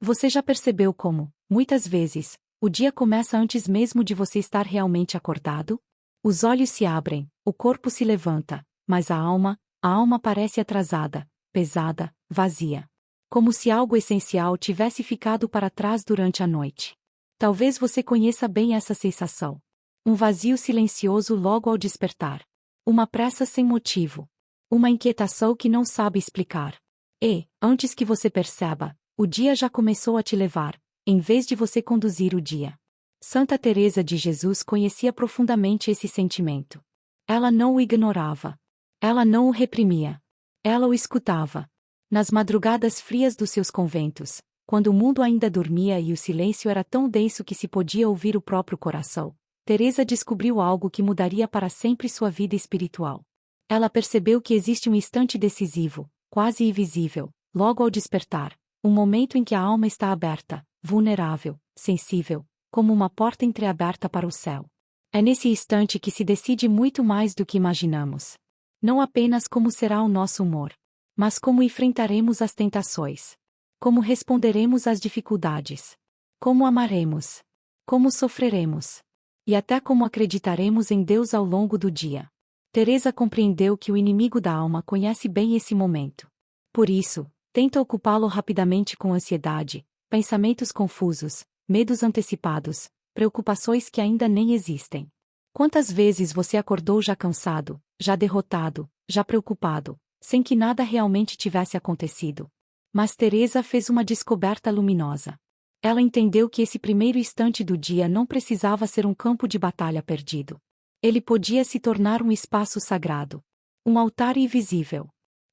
Você já percebeu como, muitas vezes, o dia começa antes mesmo de você estar realmente acordado? Os olhos se abrem, o corpo se levanta, mas a alma parece atrasada, pesada, vazia. Como se algo essencial tivesse ficado para trás durante a noite. Talvez você conheça bem essa sensação. Um vazio silencioso logo ao despertar. Uma pressa sem motivo. Uma inquietação que não sabe explicar. E, antes que você perceba, o dia já começou a te levar, em vez de você conduzir o dia. Santa Teresa de Jesus conhecia profundamente esse sentimento. Ela não o ignorava. Ela não o reprimia. Ela o escutava. Nas madrugadas frias dos seus conventos, quando o mundo ainda dormia e o silêncio era tão denso que se podia ouvir o próprio coração, Teresa descobriu algo que mudaria para sempre sua vida espiritual. Ela percebeu que existe um instante decisivo, quase invisível, logo ao despertar, um momento em que a alma está aberta, vulnerável, sensível, como uma porta entreaberta para o céu. É nesse instante que se decide muito mais do que imaginamos. Não apenas como será o nosso humor, mas como enfrentaremos as tentações. Como responderemos às dificuldades. Como amaremos. Como sofreremos. E até como acreditaremos em Deus ao longo do dia. Teresa compreendeu que o inimigo da alma conhece bem esse momento. Por isso, tenta ocupá-lo rapidamente com ansiedade, pensamentos confusos, medos antecipados, preocupações que ainda nem existem. Quantas vezes você acordou já cansado, já derrotado, já preocupado, sem que nada realmente tivesse acontecido? Mas Teresa fez uma descoberta luminosa. Ela entendeu que esse primeiro instante do dia não precisava ser um campo de batalha perdido. Ele podia se tornar um espaço sagrado. Um altar invisível.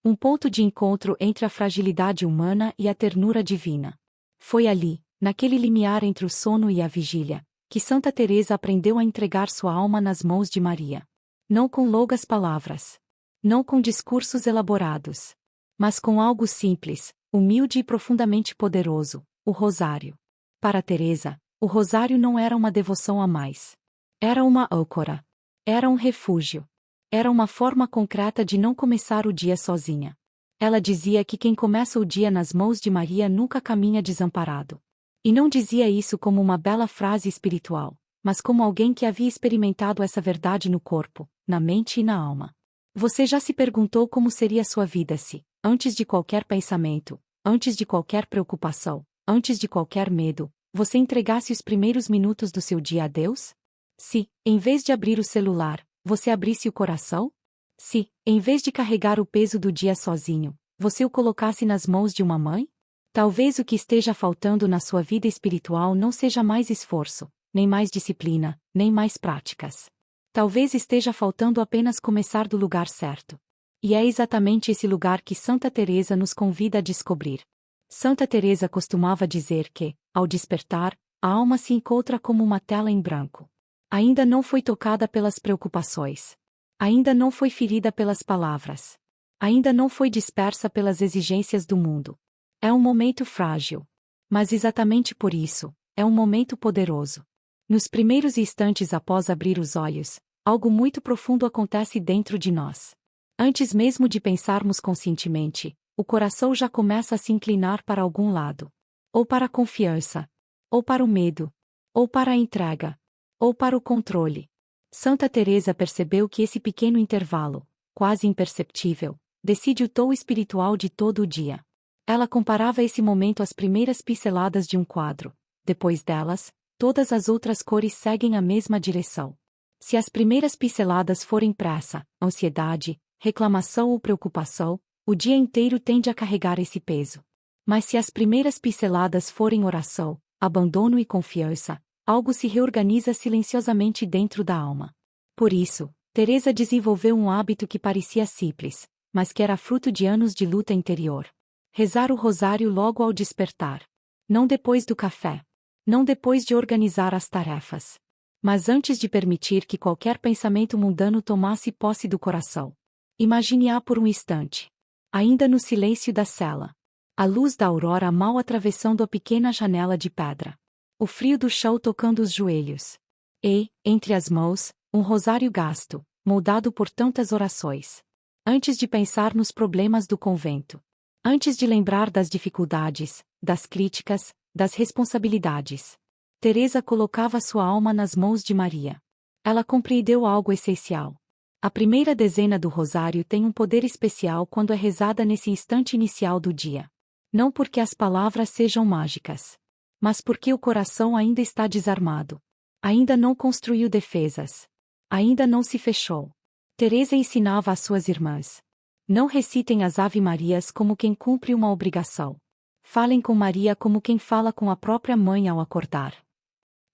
Um ponto de encontro entre a fragilidade humana e a ternura divina. Foi ali, naquele limiar entre o sono e a vigília, que Santa Teresa aprendeu a entregar sua alma nas mãos de Maria. Não com longas palavras. Não com discursos elaborados. Mas com algo simples, humilde e profundamente poderoso, o rosário. Para Teresa, o rosário não era uma devoção a mais. Era uma âncora. Era um refúgio. Era uma forma concreta de não começar o dia sozinha. Ela dizia que quem começa o dia nas mãos de Maria nunca caminha desamparado. E não dizia isso como uma bela frase espiritual, mas como alguém que havia experimentado essa verdade no corpo, na mente e na alma. Você já se perguntou como seria sua vida se, antes de qualquer pensamento, antes de qualquer preocupação, antes de qualquer medo, você entregasse os primeiros minutos do seu dia a Deus? Se, em vez de abrir o celular, você abrisse o coração? Se, em vez de carregar o peso do dia sozinho, você o colocasse nas mãos de uma mãe? Talvez o que esteja faltando na sua vida espiritual não seja mais esforço, nem mais disciplina, nem mais práticas. Talvez esteja faltando apenas começar do lugar certo. E é exatamente esse lugar que Santa Teresa nos convida a descobrir. Santa Teresa costumava dizer que, ao despertar, a alma se encontra como uma tela em branco. Ainda não foi tocada pelas preocupações. Ainda não foi ferida pelas palavras. Ainda não foi dispersa pelas exigências do mundo. É um momento frágil. Mas exatamente por isso, é um momento poderoso. Nos primeiros instantes após abrir os olhos, algo muito profundo acontece dentro de nós. Antes mesmo de pensarmos conscientemente, o coração já começa a se inclinar para algum lado. Ou para a confiança. Ou para o medo. Ou para a entrega. Ou para o controle. Santa Teresa percebeu que esse pequeno intervalo, quase imperceptível, decide o tom espiritual de todo o dia. Ela comparava esse momento às primeiras pinceladas de um quadro. Depois delas, todas as outras cores seguem a mesma direção. Se as primeiras pinceladas forem pressa, ansiedade, reclamação ou preocupação, o dia inteiro tende a carregar esse peso. Mas se as primeiras pinceladas forem oração, abandono e confiança, algo se reorganiza silenciosamente dentro da alma. Por isso, Teresa desenvolveu um hábito que parecia simples, mas que era fruto de anos de luta interior. Rezar o rosário logo ao despertar. Não depois do café. Não depois de organizar as tarefas. Mas antes de permitir que qualquer pensamento mundano tomasse posse do coração. Imagine-a por um instante. Ainda no silêncio da cela. A luz da aurora mal atravessando a pequena janela de pedra. O frio do chão tocando os joelhos. E, entre as mãos, um rosário gasto, moldado por tantas orações. Antes de pensar nos problemas do convento. Antes de lembrar das dificuldades, das críticas, das responsabilidades. Teresa colocava sua alma nas mãos de Maria. Ela compreendeu algo essencial. A primeira dezena do rosário tem um poder especial quando é rezada nesse instante inicial do dia. Não porque as palavras sejam mágicas, mas porque o coração ainda está desarmado. Ainda não construiu defesas. Ainda não se fechou. Teresa ensinava às suas irmãs: não recitem as Ave-Marias como quem cumpre uma obrigação. Falem com Maria como quem fala com a própria mãe ao acordar.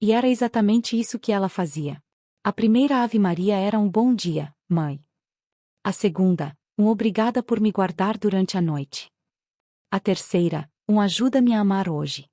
E era exatamente isso que ela fazia. A primeira Ave-Maria era um bom dia, mãe. A segunda, um obrigada por me guardar durante a noite. A terceira, um ajuda-me a amar hoje.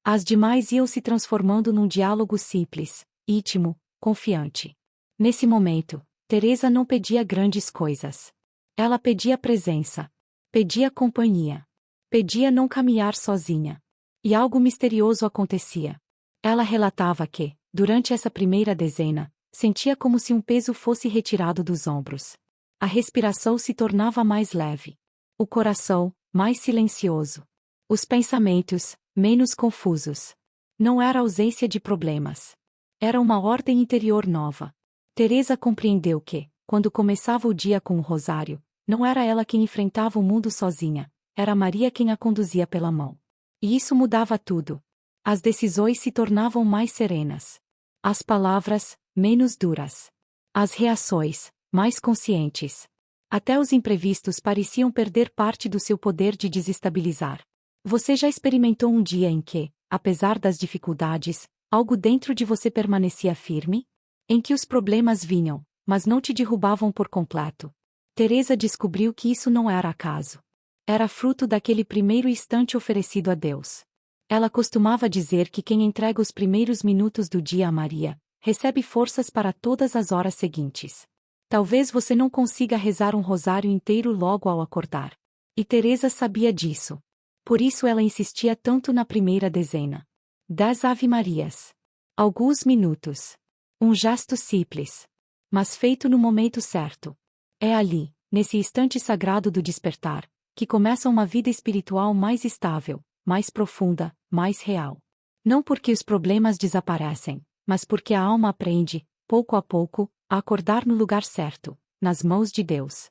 As demais iam se transformando num diálogo simples, íntimo, confiante. Nesse momento, Teresa não pedia grandes coisas. Ela pedia presença. Pedia companhia. Pedia não caminhar sozinha. E algo misterioso acontecia. Ela relatava que, durante essa primeira dezena, sentia como se um peso fosse retirado dos ombros. A respiração se tornava mais leve. O coração, mais silencioso. Os pensamentos, menos confusos. Não era ausência de problemas. Era uma ordem interior nova. Teresa compreendeu que, quando começava o dia com o rosário, não era ela quem enfrentava o mundo sozinha, era Maria quem a conduzia pela mão. E isso mudava tudo. As decisões se tornavam mais serenas. As palavras, menos duras. As reações, mais conscientes. Até os imprevistos pareciam perder parte do seu poder de desestabilizar. Você já experimentou um dia em que, apesar das dificuldades, algo dentro de você permanecia firme? Em que os problemas vinham, mas não te derrubavam por completo? Teresa descobriu que isso não era acaso. Era fruto daquele primeiro instante oferecido a Deus. Ela costumava dizer que quem entrega os primeiros minutos do dia a Maria, recebe forças para todas as horas seguintes. Talvez você não consiga rezar um rosário inteiro logo ao acordar. E Teresa sabia disso. Por isso ela insistia tanto na primeira dezena. 10 Ave-Marias. Alguns minutos. Um gesto simples. Mas feito no momento certo. É ali, nesse instante sagrado do despertar, que começa uma vida espiritual mais estável, mais profunda, mais real. Não porque os problemas desaparecem, mas porque a alma aprende, pouco a pouco, a acordar no lugar certo, nas mãos de Deus.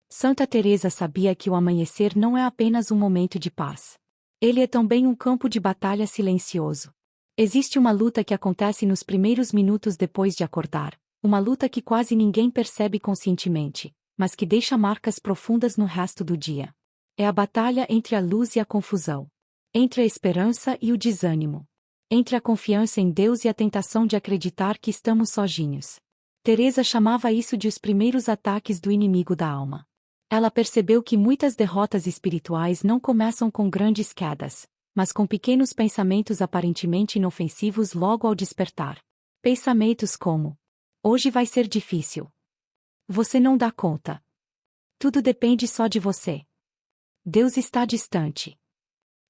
Santa Teresa sabia que o amanhecer não é apenas um momento de paz. Ele é também um campo de batalha silencioso. Existe uma luta que acontece nos primeiros minutos depois de acordar, uma luta que quase ninguém percebe conscientemente, mas que deixa marcas profundas no resto do dia. É a batalha entre a luz e a confusão. Entre a esperança e o desânimo. Entre a confiança em Deus e a tentação de acreditar que estamos sozinhos. Teresa chamava isso de os primeiros ataques do inimigo da alma. Ela percebeu que muitas derrotas espirituais não começam com grandes quedas, mas com pequenos pensamentos aparentemente inofensivos logo ao despertar. Pensamentos como: hoje vai ser difícil. Você não dá conta. Tudo depende só de você. Deus está distante.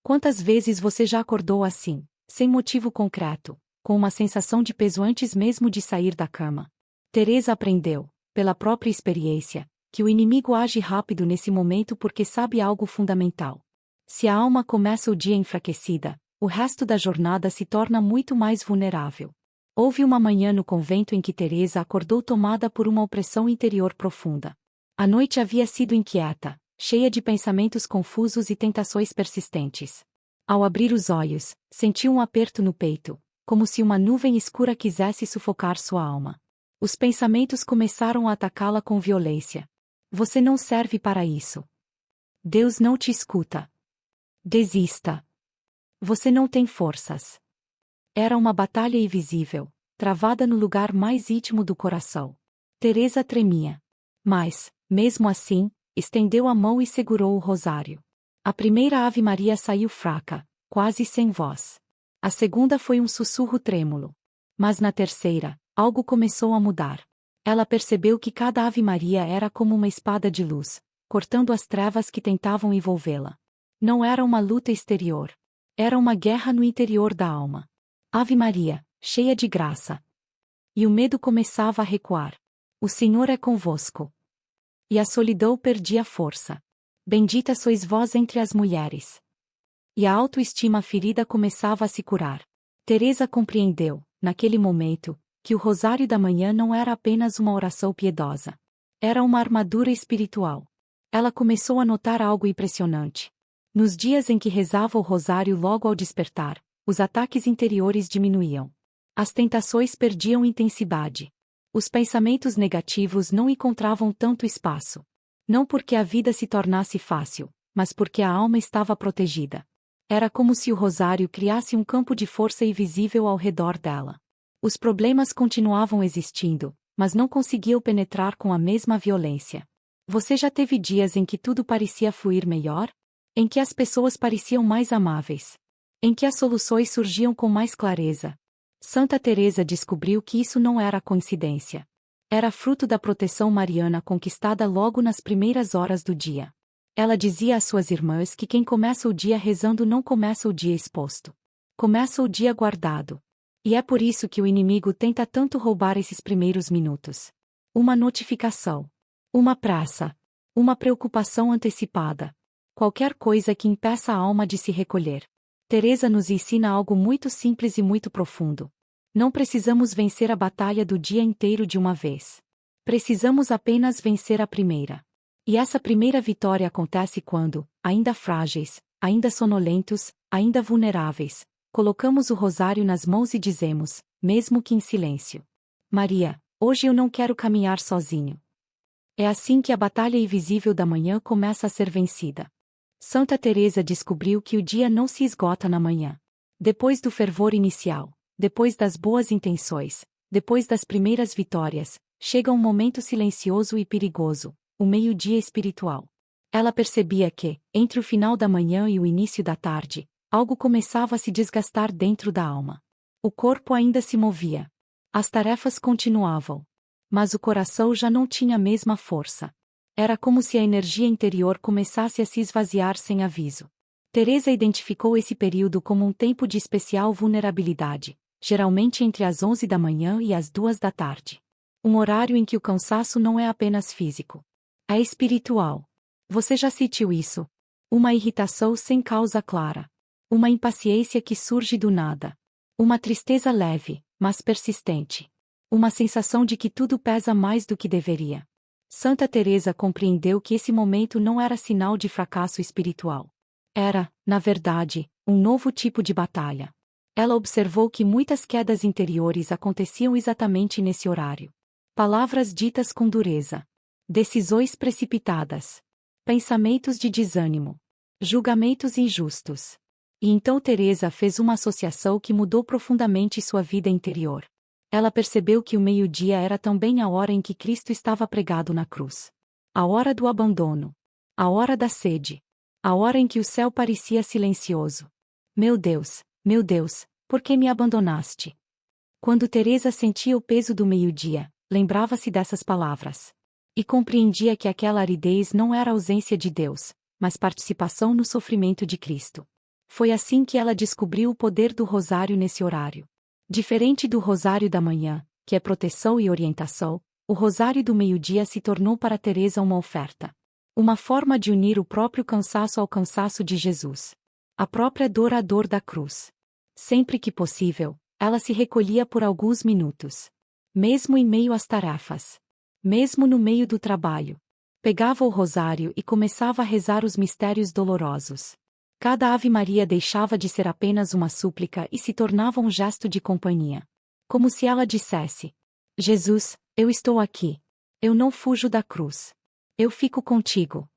Quantas vezes você já acordou assim, sem motivo concreto, com uma sensação de peso antes mesmo de sair da cama? Teresa aprendeu, pela própria experiência, que o inimigo age rápido nesse momento porque sabe algo fundamental. Se a alma começa o dia enfraquecida, o resto da jornada se torna muito mais vulnerável. Houve uma manhã no convento em que Teresa acordou tomada por uma opressão interior profunda. A noite havia sido inquieta, cheia de pensamentos confusos e tentações persistentes. Ao abrir os olhos, sentiu um aperto no peito, como se uma nuvem escura quisesse sufocar sua alma. Os pensamentos começaram a atacá-la com violência. Você não serve para isso. Deus não te escuta. Desista. Você não tem forças. Era uma batalha invisível, travada no lugar mais íntimo do coração. Teresa tremia. Mas, mesmo assim, estendeu a mão e segurou o rosário. A primeira Ave-Maria saiu fraca, quase sem voz. A segunda foi um sussurro trêmulo. Mas na terceira, algo começou a mudar. Ela percebeu que cada Ave-Maria era como uma espada de luz, cortando as trevas que tentavam envolvê-la. Não era uma luta exterior. Era uma guerra no interior da alma. Ave Maria, cheia de graça. E o medo começava a recuar. O Senhor é convosco. E a solidão perdia força. Bendita sois vós entre as mulheres. e a autoestima ferida começava a se curar. Teresa compreendeu, naquele momento, que o rosário da manhã não era apenas uma oração piedosa. Era uma armadura espiritual. Ela começou a notar algo impressionante. Nos dias em que rezava o rosário logo ao despertar, os ataques interiores diminuíam. As tentações perdiam intensidade. Os pensamentos negativos não encontravam tanto espaço. Não porque a vida se tornasse fácil, mas porque a alma estava protegida. Era como se o rosário criasse um campo de força invisível ao redor dela. Os problemas continuavam existindo, mas não conseguiam penetrar com a mesma violência. Você já teve dias em que tudo parecia fluir melhor? Em que as pessoas pareciam mais amáveis? Em que as soluções surgiam com mais clareza? Santa Teresa descobriu que isso não era coincidência. Era fruto da proteção mariana conquistada logo nas primeiras horas do dia. Ela dizia às suas irmãs que quem começa o dia rezando não começa o dia exposto. Começa o dia guardado. E é por isso que o inimigo tenta tanto roubar esses primeiros minutos. Uma notificação. Uma pressa. Uma preocupação antecipada. Qualquer coisa que impeça a alma de se recolher. Teresa nos ensina algo muito simples e muito profundo. Não precisamos vencer a batalha do dia inteiro de uma vez. Precisamos apenas vencer a primeira. E essa primeira vitória acontece quando, ainda frágeis, ainda sonolentos, ainda vulneráveis, colocamos o rosário nas mãos e dizemos, mesmo que em silêncio: Maria, hoje eu não quero caminhar sozinho. É assim que a batalha invisível da manhã começa a ser vencida. Santa Teresa descobriu que o dia não se esgota na manhã. Depois do fervor inicial, depois das boas intenções, depois das primeiras vitórias, chega um momento silencioso e perigoso, o meio-dia espiritual. Ela percebia que, entre o final da manhã e o início da tarde, algo começava a se desgastar dentro da alma. O corpo ainda se movia. As tarefas continuavam. Mas o coração já não tinha a mesma força. Era como se a energia interior começasse a se esvaziar sem aviso. Teresa identificou esse período como um tempo de especial vulnerabilidade, geralmente entre as 11 da manhã e as 2 da tarde. Um horário em que o cansaço não é apenas físico. É espiritual. Você já sentiu isso? Uma irritação sem causa clara. Uma impaciência que surge do nada. Uma tristeza leve, mas persistente. Uma sensação de que tudo pesa mais do que deveria. Santa Teresa compreendeu que esse momento não era sinal de fracasso espiritual. Era, na verdade, um novo tipo de batalha. Ela observou que muitas quedas interiores aconteciam exatamente nesse horário. Palavras ditas com dureza. Decisões precipitadas. Pensamentos de desânimo. Julgamentos injustos. E então Teresa fez uma associação que mudou profundamente sua vida interior. Ela percebeu que o meio-dia era também a hora em que Cristo estava pregado na cruz. A hora do abandono. A hora da sede. A hora em que o céu parecia silencioso. Meu Deus, por que me abandonaste? Quando Teresa sentia o peso do meio-dia, lembrava-se dessas palavras. E compreendia que aquela aridez não era ausência de Deus, mas participação no sofrimento de Cristo. Foi assim que ela descobriu o poder do rosário nesse horário. Diferente do rosário da manhã, que é proteção e orientação, o rosário do meio-dia se tornou para Teresa uma oferta. Uma forma de unir o próprio cansaço ao cansaço de Jesus. A própria dor à dor da cruz. Sempre que possível, ela se recolhia por alguns minutos. Mesmo em meio às tarefas. Mesmo no meio do trabalho. Pegava o rosário e começava a rezar os mistérios dolorosos. Cada Ave Maria deixava de ser apenas uma súplica e se tornava um gesto de companhia. Como se ela dissesse: Jesus, eu estou aqui. Eu não fujo da cruz. Eu fico contigo.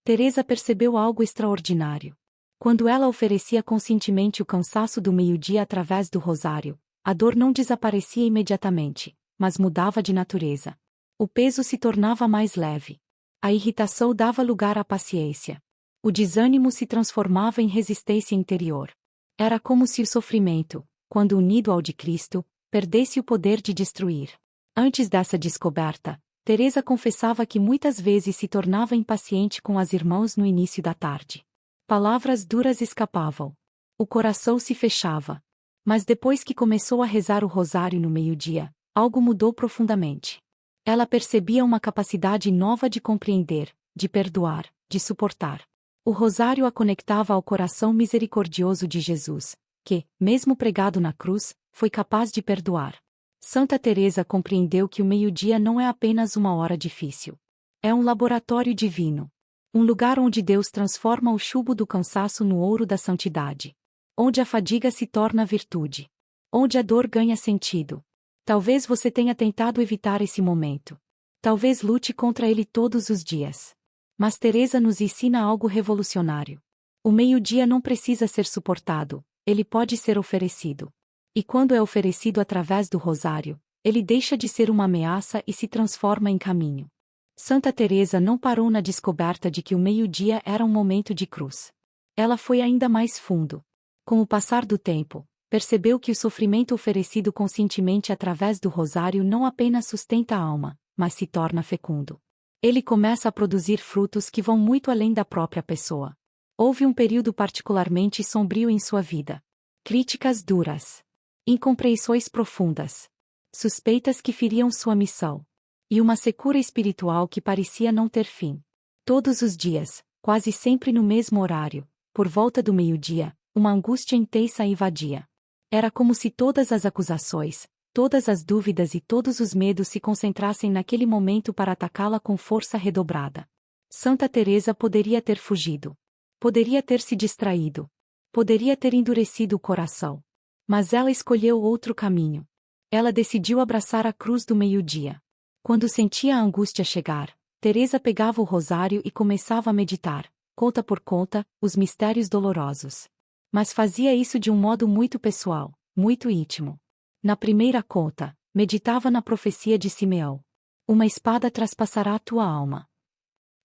Teresa percebeu algo extraordinário. Quando ela oferecia conscientemente o cansaço do meio-dia através do rosário, a dor não desaparecia imediatamente, mas mudava de natureza. O peso se tornava mais leve. A irritação dava lugar à paciência. O desânimo se transformava em resistência interior. Era como se o sofrimento, quando unido ao de Cristo, perdesse o poder de destruir. Antes dessa descoberta, Teresa confessava que muitas vezes se tornava impaciente com as irmãs no início da tarde. Palavras duras escapavam. O coração se fechava. Mas depois que começou a rezar o rosário no meio-dia, algo mudou profundamente. Ela percebia uma capacidade nova de compreender, de perdoar, de suportar. O rosário a conectava ao coração misericordioso de Jesus, que, mesmo pregado na cruz, foi capaz de perdoar. Santa Teresa compreendeu que o meio-dia não é apenas uma hora difícil. É um laboratório divino. Um lugar onde Deus transforma o chumbo do cansaço no ouro da santidade. Onde a fadiga se torna virtude. Onde a dor ganha sentido. Talvez você tenha tentado evitar esse momento. Talvez lute contra ele todos os dias. Mas Teresa nos ensina algo revolucionário. O meio-dia não precisa ser suportado, ele pode ser oferecido. E quando é oferecido através do rosário, ele deixa de ser uma ameaça e se transforma em caminho. Santa Teresa não parou na descoberta de que o meio-dia era um momento de cruz. Ela foi ainda mais fundo. Com o passar do tempo, percebeu que o sofrimento oferecido conscientemente através do rosário não apenas sustenta a alma, mas se torna fecundo. Ele começa a produzir frutos que vão muito além da própria pessoa. Houve um período particularmente sombrio em sua vida. Críticas duras. Incompreensões profundas. Suspeitas que feriam sua missão. E uma secura espiritual que parecia não ter fim. Todos os dias, quase sempre no mesmo horário, por volta do meio-dia, uma angústia intensa a invadia. Era como se todas as acusações, todas as dúvidas e todos os medos se concentrassem naquele momento para atacá-la com força redobrada. Santa Teresa poderia ter fugido. Poderia ter se distraído. Poderia ter endurecido o coração. Mas ela escolheu outro caminho. Ela decidiu abraçar a cruz do meio-dia. Quando sentia a angústia chegar, Teresa pegava o rosário e começava a meditar, conta por conta, os mistérios dolorosos. Mas fazia isso de um modo muito pessoal, muito íntimo. Na primeira conta, meditava na profecia de Simeão. Uma espada traspassará a tua alma.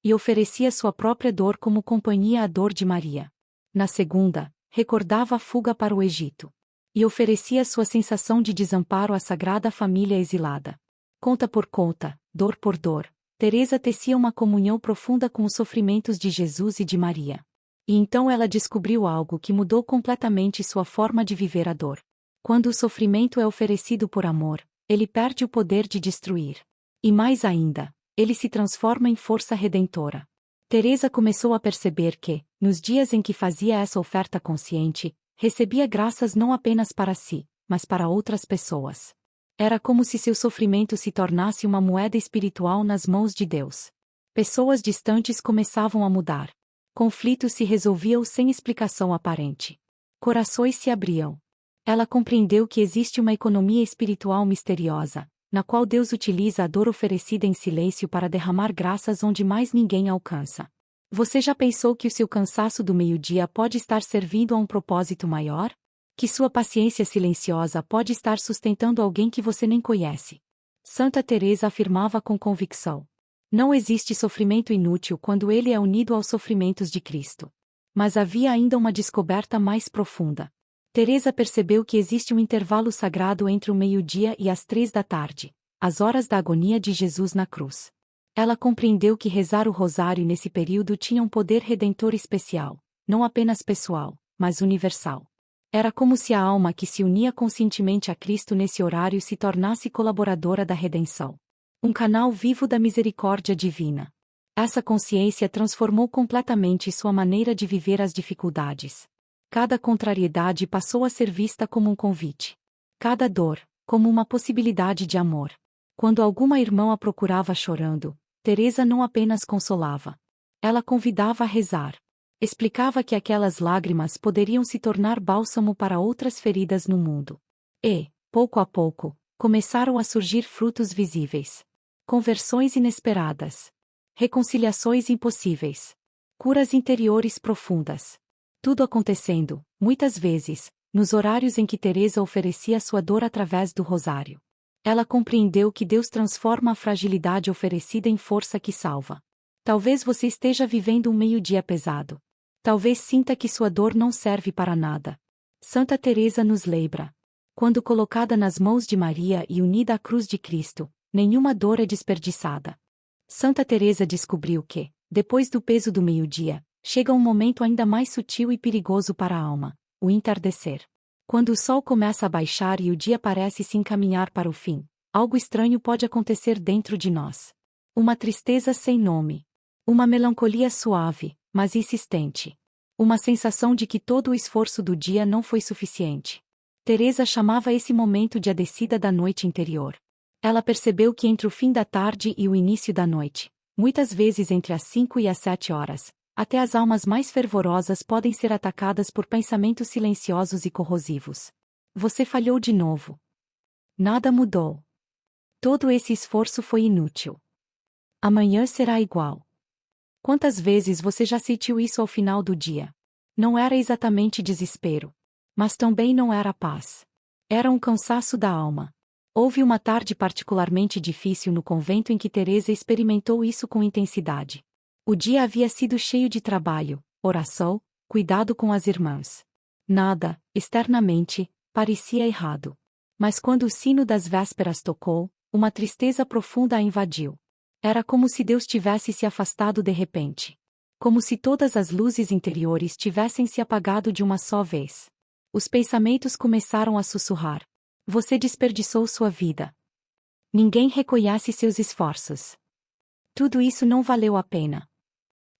E oferecia sua própria dor como companhia à dor de Maria. Na segunda, recordava a fuga para o Egito. E oferecia sua sensação de desamparo à Sagrada Família exilada. Conta por conta, dor por dor, Teresa tecia uma comunhão profunda com os sofrimentos de Jesus e de Maria. E então ela descobriu algo que mudou completamente sua forma de viver a dor. Quando o sofrimento é oferecido por amor, ele perde o poder de destruir. E mais ainda, ele se transforma em força redentora. Teresa começou a perceber que, nos dias em que fazia essa oferta consciente, recebia graças não apenas para si, mas para outras pessoas. Era como se seu sofrimento se tornasse uma moeda espiritual nas mãos de Deus. Pessoas distantes começavam a mudar. Conflitos se resolviam sem explicação aparente. Corações se abriam. Ela compreendeu que existe uma economia espiritual misteriosa, na qual Deus utiliza a dor oferecida em silêncio para derramar graças onde mais ninguém alcança. Você já pensou que o seu cansaço do meio-dia pode estar servindo a um propósito maior? Que sua paciência silenciosa pode estar sustentando alguém que você nem conhece? Santa Teresa afirmava com convicção. Não existe sofrimento inútil quando ele é unido aos sofrimentos de Cristo. Mas havia ainda uma descoberta mais profunda. Teresa percebeu que existe um intervalo sagrado entre o meio-dia e as 3 da tarde, as horas da agonia de Jesus na cruz. Ela compreendeu que rezar o rosário nesse período tinha um poder redentor especial, não apenas pessoal, mas universal. Era como se a alma que se unia conscientemente a Cristo nesse horário se tornasse colaboradora da redenção. Um canal vivo da misericórdia divina. Essa consciência transformou completamente sua maneira de viver as dificuldades. Cada contrariedade passou a ser vista como um convite. Cada dor, como uma possibilidade de amor. Quando alguma irmã a procurava chorando, Teresa não apenas consolava. Ela convidava a rezar. Explicava que aquelas lágrimas poderiam se tornar bálsamo para outras feridas no mundo. E, pouco a pouco, começaram a surgir frutos visíveis. Conversões inesperadas. Reconciliações impossíveis. Curas interiores profundas. Tudo acontecendo, muitas vezes, nos horários em que Teresa oferecia sua dor através do rosário. Ela compreendeu que Deus transforma a fragilidade oferecida em força que salva. Talvez você esteja vivendo um meio-dia pesado. Talvez sinta que sua dor não serve para nada. Santa Teresa nos lembra. Quando colocada nas mãos de Maria e unida à cruz de Cristo, nenhuma dor é desperdiçada. Santa Teresa descobriu que, depois do peso do meio-dia, chega um momento ainda mais sutil e perigoso para a alma, o entardecer. Quando o sol começa a baixar e o dia parece se encaminhar para o fim, algo estranho pode acontecer dentro de nós. Uma tristeza sem nome. Uma melancolia suave, mas insistente. Uma sensação de que todo o esforço do dia não foi suficiente. Teresa chamava esse momento de a descida da noite interior. Ela percebeu que entre o fim da tarde e o início da noite, muitas vezes entre as 5 e as 7 horas, até as almas mais fervorosas podem ser atacadas por pensamentos silenciosos e corrosivos. Você falhou de novo. Nada mudou. Todo esse esforço foi inútil. Amanhã será igual. Quantas vezes você já sentiu isso ao final do dia? Não era exatamente desespero. Mas também não era paz. Era um cansaço da alma. Houve uma tarde particularmente difícil no convento em que Teresa experimentou isso com intensidade. O dia havia sido cheio de trabalho, oração, cuidado com as irmãs. Nada, externamente, parecia errado. Mas quando o sino das vésperas tocou, uma tristeza profunda a invadiu. Era como se Deus tivesse se afastado de repente. Como se todas as luzes interiores tivessem se apagado de uma só vez. Os pensamentos começaram a sussurrar. Você desperdiçou sua vida. Ninguém reconhece seus esforços. Tudo isso não valeu a pena.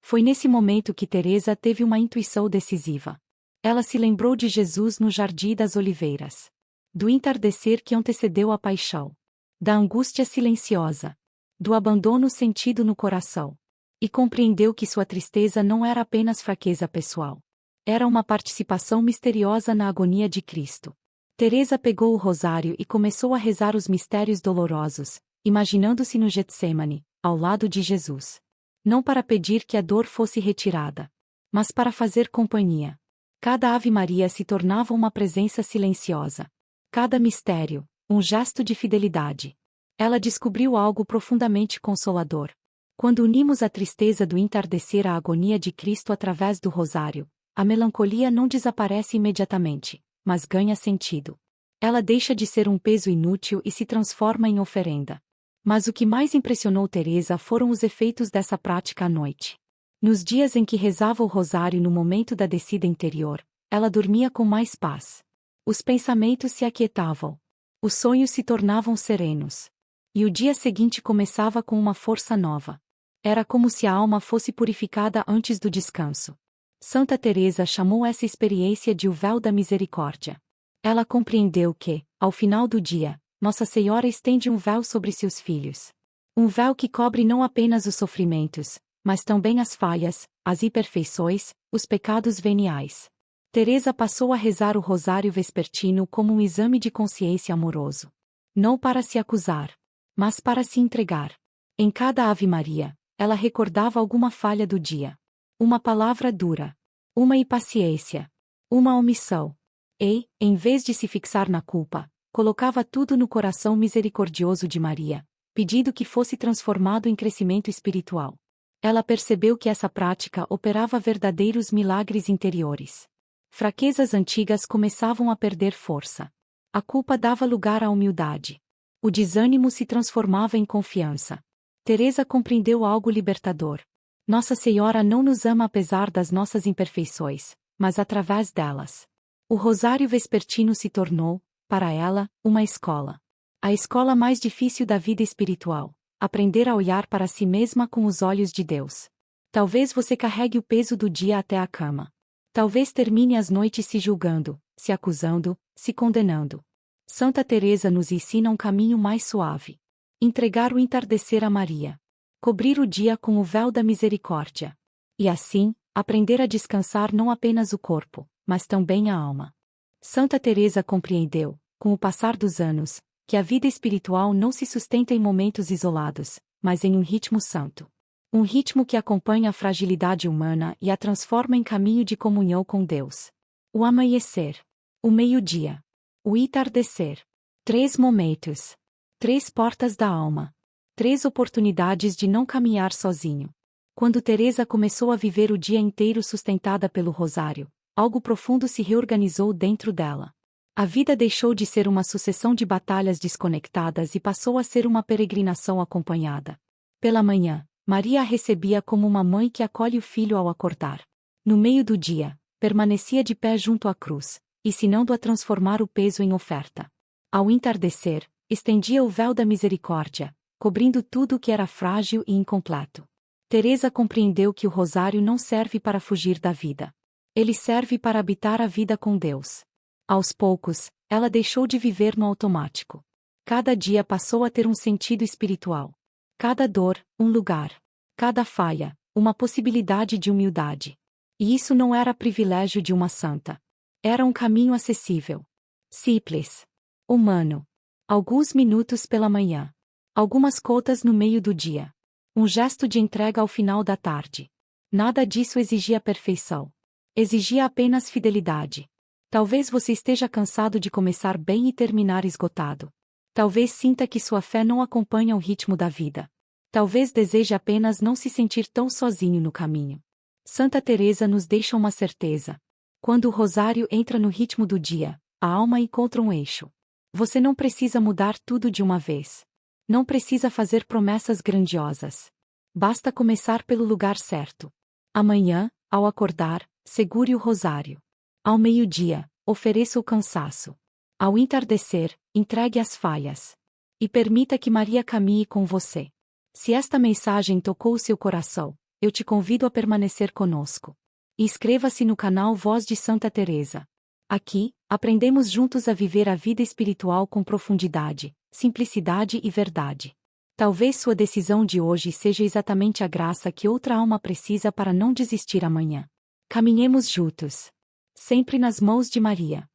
Foi nesse momento que Teresa teve uma intuição decisiva. Ela se lembrou de Jesus no Jardim das Oliveiras. Do entardecer que antecedeu a paixão. Da angústia silenciosa. Do abandono sentido no coração. E compreendeu que sua tristeza não era apenas fraqueza pessoal. Era uma participação misteriosa na agonia de Cristo. Teresa pegou o rosário e começou a rezar os mistérios dolorosos, imaginando-se no Getsêmani, ao lado de Jesus. Não para pedir que a dor fosse retirada, mas para fazer companhia. Cada Ave Maria se tornava uma presença silenciosa. Cada mistério, um gesto de fidelidade. Ela descobriu algo profundamente consolador. Quando unimos a tristeza do entardecer à agonia de Cristo através do rosário, a melancolia não desaparece imediatamente, mas ganha sentido. Ela deixa de ser um peso inútil e se transforma em oferenda. Mas o que mais impressionou Teresa foram os efeitos dessa prática à noite. Nos dias em que rezava o rosário no momento da descida interior, ela dormia com mais paz. Os pensamentos se aquietavam. Os sonhos se tornavam serenos. E o dia seguinte começava com uma força nova. Era como se a alma fosse purificada antes do descanso. Santa Teresa chamou essa experiência de o véu da misericórdia. Ela compreendeu que, ao final do dia, Nossa Senhora estende um véu sobre seus filhos. Um véu que cobre não apenas os sofrimentos, mas também as falhas, as imperfeições, os pecados veniais. Teresa passou a rezar o rosário vespertino como um exame de consciência amoroso. Não para se acusar, mas para se entregar. Em cada Ave Maria, ela recordava alguma falha do dia. Uma palavra dura. Uma impaciência. Uma omissão. E, em vez de se fixar na culpa, colocava tudo no coração misericordioso de Maria, pedindo que fosse transformado em crescimento espiritual. Ela percebeu que essa prática operava verdadeiros milagres interiores. Fraquezas antigas começavam a perder força. A culpa dava lugar à humildade. O desânimo se transformava em confiança. Teresa compreendeu algo libertador. Nossa Senhora não nos ama apesar das nossas imperfeições, mas através delas. O rosário vespertino se tornou, para ela, uma escola. A escola mais difícil da vida espiritual. Aprender a olhar para si mesma com os olhos de Deus. Talvez você carregue o peso do dia até a cama. Talvez termine as noites se julgando, se acusando, se condenando. Santa Teresa nos ensina um caminho mais suave. Entregar o entardecer a Maria. Cobrir o dia com o véu da misericórdia. E assim, aprender a descansar não apenas o corpo, mas também a alma. Santa Teresa compreendeu, com o passar dos anos, que a vida espiritual não se sustenta em momentos isolados, mas em um ritmo santo. Um ritmo que acompanha a fragilidade humana e a transforma em caminho de comunhão com Deus. O amanhecer. O meio-dia. O entardecer. 3 momentos. 3 portas da alma. 3 oportunidades de não caminhar sozinho. Quando Teresa começou a viver o dia inteiro sustentada pelo rosário, algo profundo se reorganizou dentro dela. A vida deixou de ser uma sucessão de batalhas desconectadas e passou a ser uma peregrinação acompanhada. Pela manhã, Maria a recebia como uma mãe que acolhe o filho ao acordar. No meio do dia, permanecia de pé junto à cruz, ensinando a transformar o peso em oferta. Ao entardecer, estendia o véu da misericórdia, cobrindo tudo o que era frágil e incompleto. Teresa compreendeu que o rosário não serve para fugir da vida. Ele serve para habitar a vida com Deus. Aos poucos, ela deixou de viver no automático. Cada dia passou a ter um sentido espiritual. Cada dor, um lugar. Cada falha, uma possibilidade de humildade. E isso não era privilégio de uma santa. Era um caminho acessível. Simples. Humano. Alguns minutos pela manhã. Algumas gotas no meio do dia. Um gesto de entrega ao final da tarde. Nada disso exigia perfeição. Exigia apenas fidelidade. Talvez você esteja cansado de começar bem e terminar esgotado. Talvez sinta que sua fé não acompanha o ritmo da vida. Talvez deseje apenas não se sentir tão sozinho no caminho. Santa Teresa nos deixa uma certeza. Quando o rosário entra no ritmo do dia, a alma encontra um eixo. Você não precisa mudar tudo de uma vez. Não precisa fazer promessas grandiosas. Basta começar pelo lugar certo. Amanhã, ao acordar, segure o rosário. Ao meio-dia, ofereça o cansaço. Ao entardecer, entregue as falhas. E permita que Maria caminhe com você. Se esta mensagem tocou o seu coração, eu te convido a permanecer conosco. E inscreva-se no canal Voz de Santa Teresa. Aqui, aprendemos juntos a viver a vida espiritual com profundidade, simplicidade e verdade. Talvez sua decisão de hoje seja exatamente a graça que outra alma precisa para não desistir amanhã. Caminhemos juntos. Sempre nas mãos de Maria.